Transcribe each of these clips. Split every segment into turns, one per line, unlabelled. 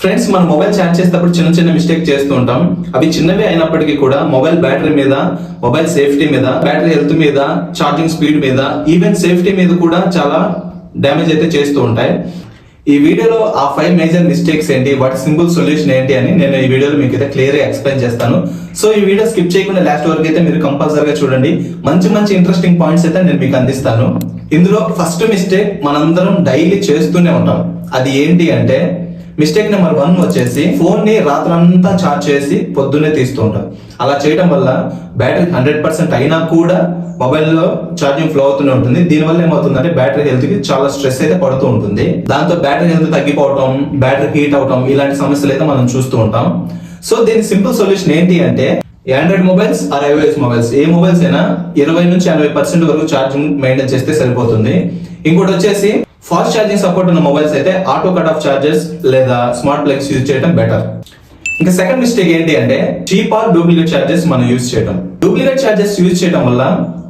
Friends, మన mobile charge చేసేటప్పుడు చిన్న చిన్న మిస్టేక్ చేస్తూ ఉంటాం. అవి చిన్నవి అయినప్పటికీ కూడా మొబైల్ బ్యాటరీ మీద, మొబైల్ సేఫ్టీ మీద, బ్యాటరీ హెల్త్ మీద, ఛార్జింగ్ స్పీడ్ మీద, ఈవెన్ సేఫ్టీ మీద కూడా చాలా డ్యామేజ్ అయితే చేస్తూ ఉంటాయి. ఈ వీడియోలో ఆ 5 మేజర్ మిస్టేక్స్ ఏంటి, వాటి సింపుల్ సొల్యూషన్ ఏంటి అని నేను ఈ వీడియోలో మీకు అయితే క్లియర్ గా ఎక్స్ప్లెయిన్ చేస్తాను. సో ఈ వీడియో స్కిప్ చేయకుండా లాస్ట్ వరకు అయితే మీరు కంపల్సరీగా చూడండి. మంచి మంచి ఇంట్రెస్టింగ్ పాయింట్స్ అయితే నేను మీకు అందిస్తాను. ఇందులో ఫస్ట్ మిస్టేక్ మనందరం డైలీ చేస్తూనే ఉంటాం. అది ఏంటి అంటే, మిస్టేక్ నెంబర్ 1 వచ్చేసి ఫోన్ ని రాత్రంతా ఛార్జ్ చేసి పొద్దున్నే తీస్తూ ఉంటాం. అలా చేయడం వల్ల బ్యాటరీ 100% అయినా కూడా మొబైల్లో ఛార్జింగ్ ఫ్లో అవుతూనే ఉంటుంది. దీనివల్ల ఏమవుతుందంటే బ్యాటరీ హెల్త్ కి చాలా స్ట్రెస్ అయితే పడుతూ ఉంటుంది. దాంతో బ్యాటరీ హెల్త్ తగ్గిపోవటం, బ్యాటరీ హీట్ అవటం, ఇలాంటి సమస్యలు అయితే మనం చూస్తూ ఉంటాం. సో దీని సింపుల్ సొల్యూషన్ ఏంటి అంటే, Android mobiles or iOS mobiles, ఏ మొబైల్స్ అయినా 20 నుంచి 80% వరకు ఛార్జింగ్ మెయింటైన్ చేస్తే సరిపోతుంది. ఇంకోటి వచ్చేసి ఫాస్ట్ ఛార్జింగ్ సపోర్ట్ ఉన్న మొబైల్స్ అయితే ఆటో కట్ ఆఫ్ ఛార్జెస్ లేదా స్మార్ట్ ప్లగ్స్ యూజ్ చేయడం బెటర్. ఇంకా సెకండ్ మిస్టేక్ ఏంటి అంటే, చీప్ ఆర్ డూప్లికేట్ ఛార్జెస్ మనం యూజ్ చేయడం. డూప్లికేట్ ఛార్జెస్ యూజ్ చేయడం వల్ల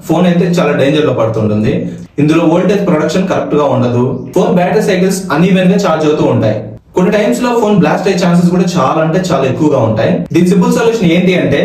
ఫోన్ అయితే చాలా డేంజర్ లో పడుతుంటుంది. ఇందులో వోల్టేజ్ ప్రొడక్షన్ కరెక్ట్ గా ఉండదు. ఫోన్ బ్యాటరీ సైకిల్స్ అన్ఈవెన్ గా ఛార్జ్ అవుతూ ఉంటాయి. కొన్ని టైమ్స్ లో ఫోన్ బ్లాస్ట్ అయ్యే ఛాన్సెస్ కూడా చాలా అంటే చాలా ఎక్కువగా ఉంటాయి. దీని సింపుల్ సొల్యూషన్ ఏంటి అంటే,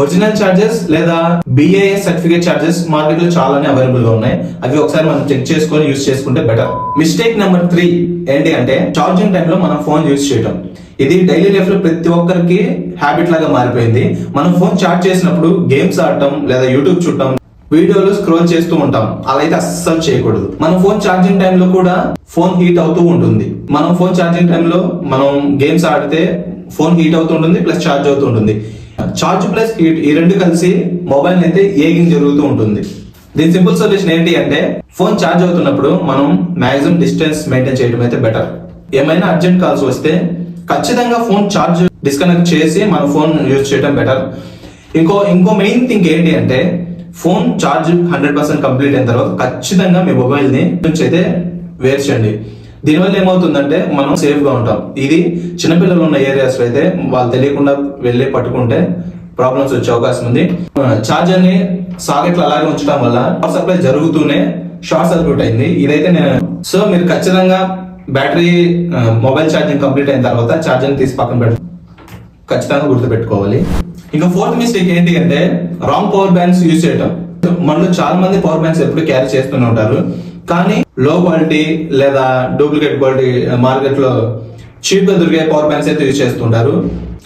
ఒరిజినల్ చార్జెస్ లేదా BIS సర్టిఫికేట్ చార్జెస్ మార్కెట్ లో చాలానే అవైలబుల్ గా ఉన్నాయి. అవి ఒకసారి మనం చెక్ చేసుకొని యూజ్ చేసుకుంటే బెటర్. మిస్టేక్ నెంబర్ 3 ఏంటి అంటే, ఛార్జింగ్ టైంలో మనం ఫోన్ యూజ్ చేయడం. ఇది డైలీ లైఫ్ లో ప్రతి ఒక్కరికి హ్యాబిట్ లాగా మారిపోయింది. మనం ఫోన్ ఛార్జ్ చేసినప్పుడు గేమ్స్ ఆడటం లేదా యూట్యూబ్ చూడటం, వీడియోలు స్క్రోల్ చేస్తూ ఉంటాం. అలా అయితే అస్సలు చేయకూడదు. మనం ఫోన్ ఛార్జింగ్ టైంలో కూడా ఫోన్ హీట్ అవుతూ ఉంటుంది. మనం ఫోన్ ఛార్జింగ్ టైంలో మనం గేమ్స్ ఆడితే ఫోన్ హీట్ అవుతూ ఉంటుంది, ప్లస్ ఛార్జ్ అవుతూ ఉంటుంది. ఛార్జ్ ప్లస్ హీట్ ఈ రెండు కలిసి మొబైల్ అయితే ఏగింగ్ జరుగుతూ ఉంటుంది. దీని సింపుల్ సొల్యూషన్ ఏంటి అంటే, ఫోన్ ఛార్జ్ అవుతున్నప్పుడు మనం మాక్సిమం డిస్టెన్స్ మెయింటైన్ చేయడం అయితే బెటర్. ఏమైనా అర్జెంట్ కాల్స్ వస్తే ఖచ్చితంగా ఫోన్ ఛార్జ్ డిస్కనెక్ట్ చేసి మన ఫోన్ యూజ్ చేయడం బెటర్. ఇంకో మెయిన్ థింగ్ ఏంటి అంటే, ఫోన్ ఛార్జ్ 100% కంప్లీట్ అయిన తర్వాత ఖచ్చితంగా మీ మొబైల్ ని నుంచి అయితే వేరు చేయండి. దీనివల్ల ఏమవుతుందంటే మనం సేఫ్ గా ఉంటాం. ఇది చిన్నపిల్లలు ఉన్న ఏరియాస్ లో అయితే వాళ్ళు తెలియకుండా వెళ్ళి పట్టుకుంటే ప్రాబ్లమ్స్ వచ్చే అవకాశం ఉంది. ఛార్జర్ ని సాకెట్ అలాగే ఉంచడం వల్ల పవర్ సప్లై జరుగుతూనే షార్ట్ సర్క్యూట్ అయింది. ఇదైతే సో మీరు ఖచ్చితంగా బ్యాటరీ మొబైల్ ఛార్జింగ్ కంప్లీట్ అయిన తర్వాత ఛార్జర్ తీసి పక్కన ఖచ్చితంగా గుర్తుపెట్టుకోవాలి. ఇంకా 4th మిస్టేక్ ఏంటి అంటే, రాంగ్ పవర్ బ్యాంక్స్ యూజ్ చేయడం. మనలో చాలా మంది పవర్ బ్యాంక్స్ ఎప్పుడు క్యారీ చేస్తూనే ఉంటారు, కానీ లో క్వాలిటీ లేదా డూప్లికేట్ క్వాలిటీ మార్కెట్ లో చీప్ గా దొరికే పవర్ బ్యాంక్స్ అయితే యూజ్ చేస్తుంటారు.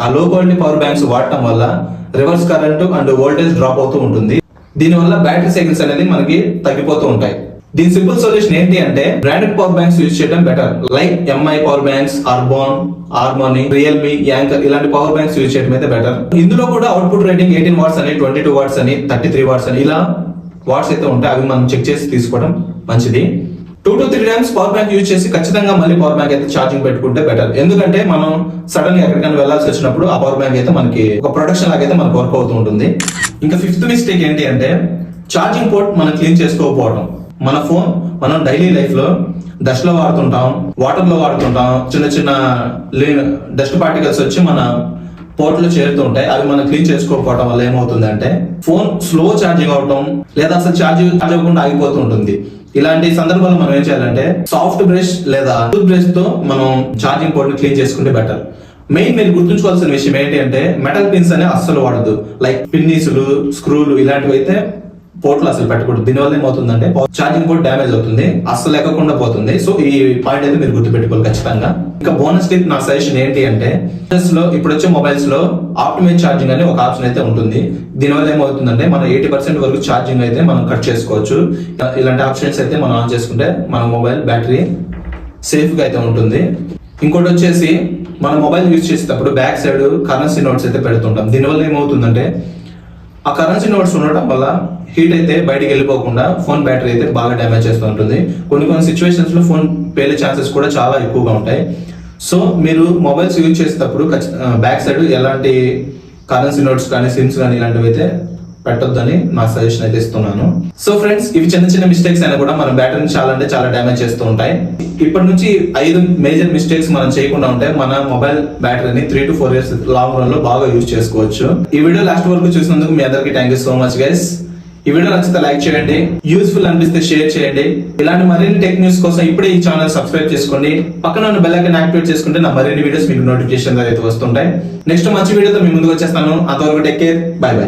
ఆ లో క్వాలిటీ పవర్ బ్యాంక్స్ వాడటం వల్ల reverse current and voltage drop అవుతూ ఉంటుంది. దీనివల్ల బ్యాటరీ సైకిల్స్ అనేది మనకి తగ్గిపోతూ ఉంటాయి. దీని సింపుల్ సొల్యూషన్ ఏంటి అంటే, బ్రాండెడ్ పవర్ బ్యాంక్స్ యూజ్ చేయడం better. Like MI power banks, Urban, Harmony, Realme, Anker ఇలాంటి పవర్ బ్యాంక్స్ యూజ్ చేయడం అయితే బెటర్. ఇందులో కూడా అవుట్పుట్ రేటింగ్ 18 వాట్స్ అని, 22 వాట్స్ అని, 33 వాట్స్ అని ఇలా వాట్స్ అయితే ఉంటాయి. అవి మనం చెక్ చేసి తీసుకోవడం మంచిది. 2 to 3 times power bank use చేసి ఖచ్చితంగా మళ్ళీ పవర్ బ్యాంక్ అయితే ఛార్జింగ్ పెట్టుకుంటే బెటర్. ఎందుకంటే మనం సడన్ గా ఎక్కడికైనా వెళ్లాల్సి వచ్చినప్పుడు ఆ పవర్ బ్యాంక్ అయితే మనకి ఒక ప్రొటెక్షన్ లాగా అయితే మనకు వర్క్ అవుతూ ఉంటుంది. ఇంకా 5th మిస్టేక్ ఏంటి అంటే, ఛార్జింగ్ పోర్ట్ మనం క్లీన్ చేసుకోకపోవడం. మన ఫోన్ మనం డైలీ లైఫ్ లో డస్ట్ లో వాడుతుంటాం, వాటర్ లో వాడుతుంటాం. చిన్న చిన్న డస్ట్ పార్టికల్స్ వచ్చి మన పోర్ట్ లో చేరుతూ ఉంటాయి. అవి మనం క్లీన్ చేసుకోకపోవడం వల్ల ఏమవుతుందంటే, ఫోన్ స్లో ఛార్జింగ్ అవటం లేదా అసలు ఛార్జ్ అవ్వకుండా ఆగిపోతూ ఉంటుంది. ఇలాంటి సందర్భాల్లో మనం ఏం చేయాలంటే, సాఫ్ట్ బ్రష్ లేదా టూత్ బ్రష్ తో మనం ఛార్జింగ్ పోర్ట్ ని క్లీన్ చేసుకుంటే బెటర్. మెయిన్ మీరు గుర్తుంచుకోవాల్సిన విషయం ఏంటి అంటే, మెటల్ పిన్స్ అనే అస్సలు వాడద్దు. లైక్ పిన్నీసులు, స్క్రూలు ఇలాంటివి అయితే పోర్ట్ లో అసలు పెట్టకూడదు. దీనివల్ల ఏమవుతుందంటే ఛార్జింగ్ పోర్ట్ డ్యామేజ్ అవుతుంది, అస్సలు ఎక్కకుండా పోతుంది. సో ఈ పాయింట్ అయితే మీరు గుర్తుపెట్టుకోవాలి ఖచ్చితంగా. ఇంకా బోనస్ టిప్, నా సజెషన్ ఏంటి అంటే, ఇప్పుడు వచ్చే మొబైల్స్ లో ఆప్టిమైజ్ ఛార్జింగ్ అనే ఒక ఆప్షన్ అయితే ఉంటుంది. దీనివల్ల ఏమవుతుందంటే మనం 80% వరకు ఛార్జింగ్ అయితే మనం కట్ చేసుకోవచ్చు. ఇలాంటి ఆప్షన్స్ అయితే మనం ఆన్ చేసుకుంటే మన మొబైల్ బ్యాటరీ సేఫ్ గా అయితే ఉంటుంది. ఇంకోటి వచ్చేసి, మన మొబైల్ యూజ్ చేసేటప్పుడు బ్యాక్ సైడ్ కరెన్సీ నోట్స్ అయితే పెడుతుంటాం. దీనివల్ల ఏమవుతుందంటే, ఆ కరెన్సీ నోట్స్ ఉండటం వల్ల హీట్ అయితే బయటికి వెళ్ళిపోకుండా ఫోన్ బ్యాటరీ అయితే బాగా డ్యామేజ్ చేస్తూ ఉంటుంది. కొన్ని సిచ్యువేషన్స్ లో ఫోన్ పేలే ఛాన్సెస్ కూడా చాలా ఎక్కువగా ఉంటాయి. సో మీరు మొబైల్స్ యూజ్ చేసేటప్పుడు బ్యాక్ సైడ్ ఎలాంటి కరెన్సీ నోట్స్ కానీ, సిమ్స్ కానీ ఇలాంటివి అయితే పెట్టొద్దని నా సజెషన్ అయితే ఇస్తున్నాను. సో ఫ్రెండ్స్, ఇవి చిన్న చిన్న మిస్టేక్స్ అయినా కూడా మన బ్యాటరీని చాలా అంటే చాలా డ్యామేజ్ చేస్తూ ఉంటాయి. ఇప్పటి నుంచి 5 మేజర్ మిస్టేక్స్ మనం చేయకుండా ఉంటే మన మొబైల్ బ్యాటరీని 3 to 4 years లాంగ్ రన్ లో బాగా యూజ్ చేసుకోవచ్చు. ఈ వీడియో లాస్ట్ వరకు చూసినందుకు మీ అందరికి thank you so much guys. ఈ వీడియో నచ్చితే లైక్ చేయండి, యూస్ఫుల్ అనిపిస్తే షేర్ చేయండి. ఇలాంటి మరిన్ని టెక్ న్యూస్ కోసం ఇప్పుడే ఈ ఛానల్ సబ్స్క్రైబ్ చేసుకోండి. పక్కన ఉన్న బెల్ ఐకాన్ యాక్టివేట్ చేసుకుంటే నా మరిన్ని వీడియోస్ మీకు నోటిఫికేషన్ అయితే వస్తుంటాయి. నెక్స్ట్ మంచి వీడియోతో మీ ముందుకు వచ్చేస్తాను. అంతవరకు టేక్ కేర్, బై బై.